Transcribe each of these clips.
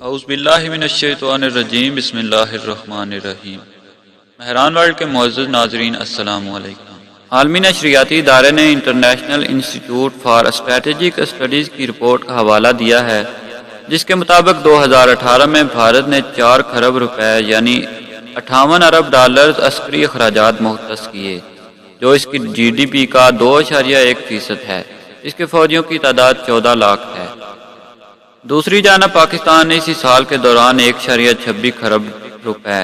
اعوذ باللہ من الشیطان الرجیم بسم اللہ الرحمن الرحیم۔ مہران ورلڈ کے معزز ناظرین السلام علیکم۔ عالمی نشریاتی ادارے نے international institute for strategic studies کی رپورٹ کا حوالہ دیا ہے، جس کے مطابق 2018 میں بھارت نے 4 کھرب روپے یعنی 58 ارب ڈالرز عسکری اخراجات مختص کیے، جو اس کی جی ڈی پی کا 2.1% ہے۔ اس کے فوجیوں کی تعداد 14 لاکھ ہے۔ دوسری جانب پاکستان نے اسی سال کے دوران 1.26 کھرب روپے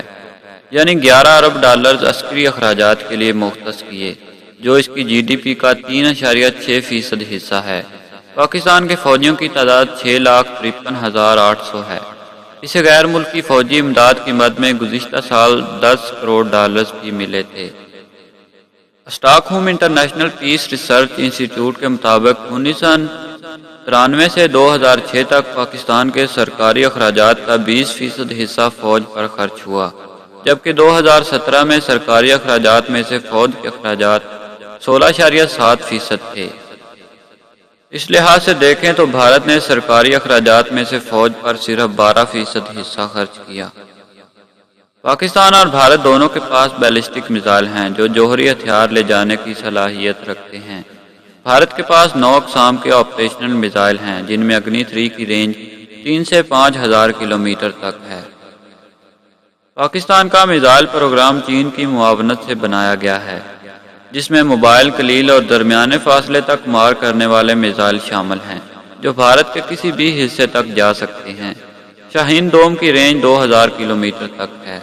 یعنی 11 ارب ڈالرز عسکری اخراجات کے لیے مختص کیے، جو اس کی جی ڈی پی کا 3.6% حصہ ہے۔ پاکستان کے فوجیوں کی تعداد 6,53,800 ہے۔ اسے غیر ملکی فوجی امداد کی مد میں گزشتہ سال 10 کروڑ ڈالرز بھی ملے تھے۔ Stock home international peace research انسٹی ٹیوٹ کے مطابق 1993 سے 2006 تک پاکستان کے سرکاری اخراجات کا 20% حصہ فوج پر خرچ ہوا، جبکہ 2017 میں سرکاری اخراجات میں سے فوج کے اخراجات 16.7% تھے۔ اس لحاظ سے دیکھیں تو بھارت نے سرکاری اخراجات میں سے فوج پر صرف 12% حصہ خرچ کیا۔ پاکستان اور بھارت دونوں کے پاس بیلسٹک میزائل ہیں جو جوہری ہتھیار لے جانے کی صلاحیت رکھتے ہیں۔ بھارت کے پاس 9 اقسام کے آپریشنل میزائل ہیں، جن میں اگنی 3 کی رینج 3 سے 5,000 کلومیٹر تک ہے۔ پاکستان کا میزائل پروگرام چین کی معاونت سے بنایا گیا ہے، جس میں موبائل، قلیل اور درمیانے فاصلے تک مار کرنے والے میزائل شامل ہیں، جو بھارت کے کسی بھی حصے تک جا سکتے ہیں۔ شاہین دوم کی رینج 2,000 کلومیٹر تک ہے۔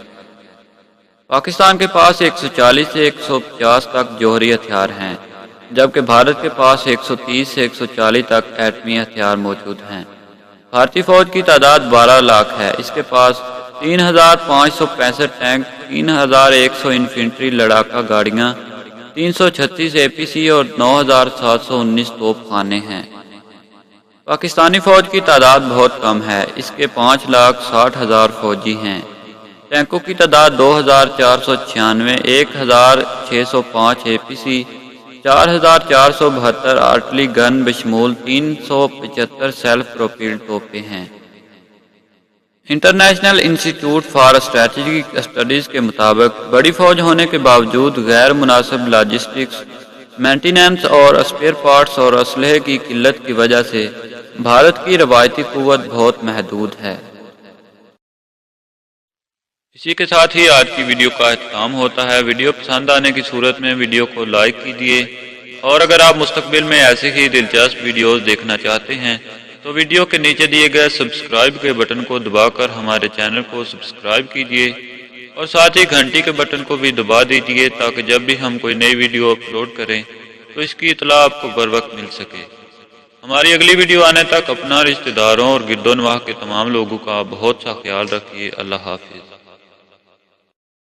پاکستان کے پاس 140 سے 150 تک جوہری ہتھیار ہیں، جبکہ بھارت کے پاس 130 سے 140 تک ایٹمی ہتھیار موجود ہیں۔ بھارتی فوج کی تعداد 12 لاکھ ہے۔ اس کے پاس 3,565 ٹینک، 3,100 انفینٹری لڑاکا گاڑیاں، 336 اے پی سی اور 9,719 توپ خانے ہیں۔ پاکستانی فوج کی تعداد بہت کم ہے۔ اس کے 5,60,000 فوجی ہیں۔ ٹینکوں کی تعداد 2,496، 1,605 اے پی سی، 4,472 آرٹلری گن بشمول 375 سیلف پروپیلڈ توپیں ہیں۔ International institute for strategic studies کے مطابق بڑی فوج ہونے کے باوجود غیر مناسب لاجسٹکس، مینٹیننس اور اسپیئر پارٹس اور اسلحے کی قلت کی وجہ سے بھارت کی روایتی قوت بہت محدود ہے۔ اسی کے ساتھ ہی آج کی ویڈیو کا اختتام ہوتا ہے۔ ویڈیو پسند آنے کی صورت میں ویڈیو کو لائک کیجیے، اور اگر آپ مستقبل میں ایسی ہی دلچسپ ویڈیوز دیکھنا چاہتے ہیں تو ویڈیو کے نیچے دیے گئے سبسکرائب کے بٹن کو دبا کر ہمارے چینل کو سبسکرائب کیجیے، اور ساتھ ہی گھنٹی کے بٹن کو بھی دبا دیجیے تاکہ جب بھی ہم کوئی نئی ویڈیو اپلوڈ کریں تو اس کی اطلاع آپ کو بر وقت مل سکے۔ ہماری اگلی ویڈیو آنے تک اپنا، رشتہ داروں اور گرد و نواح کے تمام لوگوں کا بہت سا خیال رکھیے۔ اللہ حافظ۔